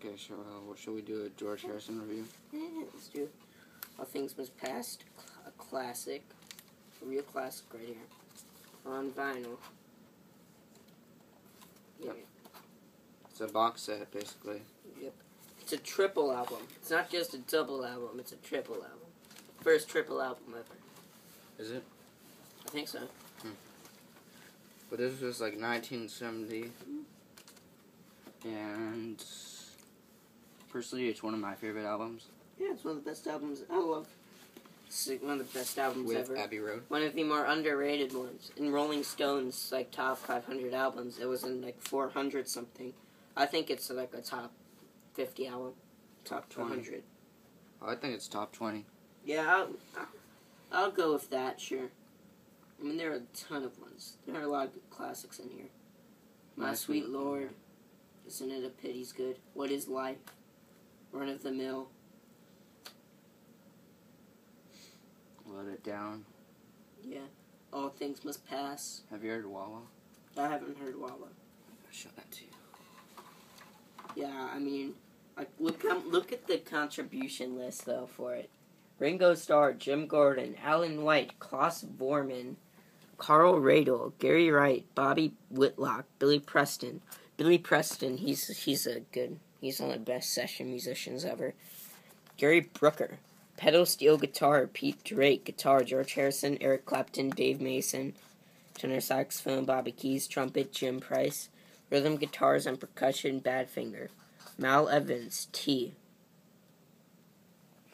Okay, so what should we do? A George Harrison review? Yeah, let's do All Things Must Pass, a classic, a real classic right here, on vinyl. Yeah. It's a box set, basically. Yep. It's a triple album. It's not just a double album, it's a triple album. First triple album ever. Is it? I think so. But this was like 1970. And personally, it's one of my favorite albums. Yeah, it's one of the best albums I love. It's one of the best albums With ever. Abbey Road. One of the more underrated ones. In Rolling Stone's like top 500 albums, it was in like 400 something. I think it's like a top 50 album. Top 200. Oh, I think it's top 20. Yeah, I'll go with that, sure. I mean, there are a ton of ones. There are a lot of good classics in here. My Sweet Lord. Isn't It a Pity's Good? What Is Life? Run of the Mill. Let It Down. Yeah. All Things Must Pass. Have you heard Wawa? I haven't heard Wawa. I'll show that to you. Yeah, I mean, like look at the contribution list though for it. Ringo Starr, Jim Gordon, Alan White, Klaus Vorman, Carl Radle, Gary Wright, Bobby Whitlock, Billy Preston. Billy Preston, he's one of the best session musicians ever. Gary Brooker, pedal steel guitar, Pete Drake, guitar, George Harrison, Eric Clapton, Dave Mason, tenor saxophone, Bobby Keys, trumpet, Jim Price, rhythm guitars and percussion, Badfinger, Mal Evans, T.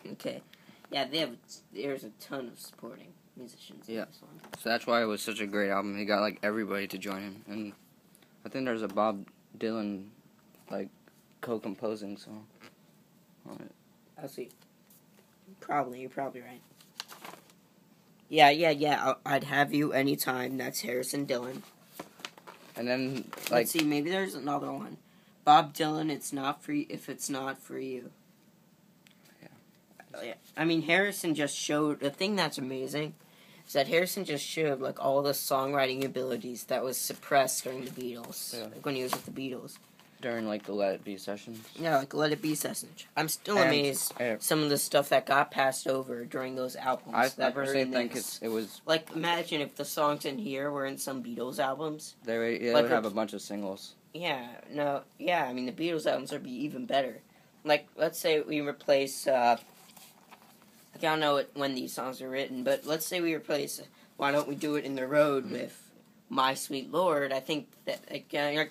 Okay, yeah, there's a ton of supporting musicians in this one. So that's why it was such a great album. He got like everybody to join him, and I think there's a Bob Dylan like co-composing song on it. I'll see. You're probably right. Yeah. I'd Have You Anytime. That's Harrison Dillon. And then like Let's see, maybe there's another one. Bob Dylan, It's Not For You If It's Not For You. Yeah. I mean, Harrison just showed the thing that's amazing is that Harrison just showed like all the songwriting abilities that was suppressed during the Beatles. Yeah. Like when he was with the Beatles. During like the Let It Be sessions. Yeah, like Let It Be sessions. I'm still amazed some of the stuff that got passed over during those albums. I personally think it was like, imagine if the songs in here were in some Beatles albums. They like would have a bunch of singles. Yeah, I mean the Beatles albums would be even better. Like, let's say we replace I don't know when these songs are written, but let's say we replace Why Don't We Do It in the Road with My Sweet Lord. I think that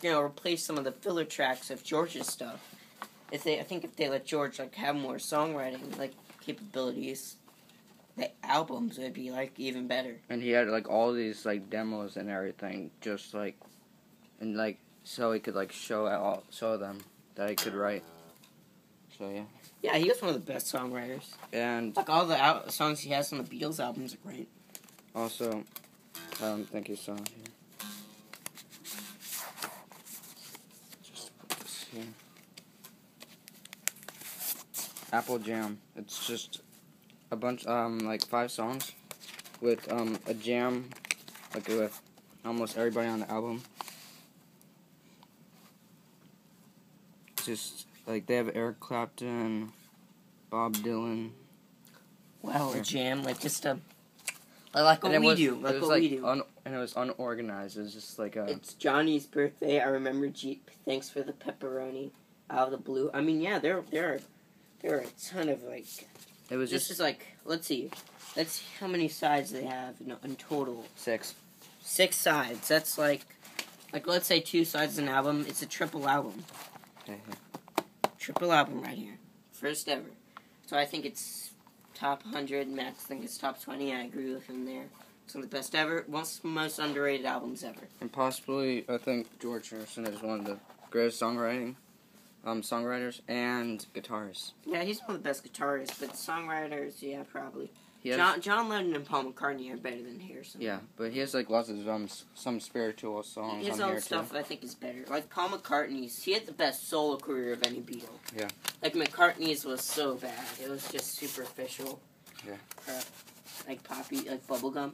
replace some of the filler tracks of George's stuff. I think if they let George like have more songwriting like capabilities, the albums would be like even better. And he had like all these like demos and everything, just like, and like so he could like show them that he could write. So yeah. Yeah, he was one of the best songwriters. And like all the songs he has on the Beatles albums are great. Also, I don't think he saw it here. Just put this here. Apple Jam. It's just a bunch, like 5 songs with a jam, like with almost everybody on the album. Just like they have Eric Clapton, Bob Dylan. Wow, a jam, like just a. Like what we do. Like what we do. And it was unorganized. It was just like a... It's Johnny's birthday. I remember Jeep. Thanks for the pepperoni. Out of the blue. I mean, yeah, there are a ton of, like... It was this is like... Let's see. Let's see how many sides they have in total. 6. 6 sides. That's like... Like, let's say 2 sides of an album. It's a triple album. Okay. Triple album right here. First ever. So I think it's... Top 100, Max thinks it's top 20. I agree with him there. It's one of the best ever, most underrated albums ever. And possibly, I think George Harrison is one of the greatest songwriters and guitarists. Yeah, he's one of the best guitarists, but songwriters, yeah, probably. John Lennon and Paul McCartney are better than Harrison. Yeah, but he has like lots of some spiritual songs. His own stuff, I think, is better. Like Paul McCartney's, he had the best solo career of any Beatle. Yeah. Like McCartney's was so bad; it was just superficial. Yeah. Crap. Like poppy, like bubblegum.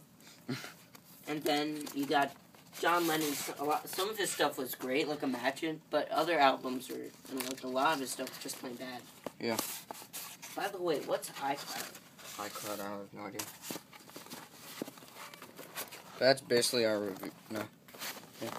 And then you got John Lennon's some of his stuff was great, like Imagine, but other albums were, I mean, like a lot of his stuff was just plain bad. Yeah. By the way, what's iCloud? iCloud, I have no idea. That's basically our review. No. Yeah.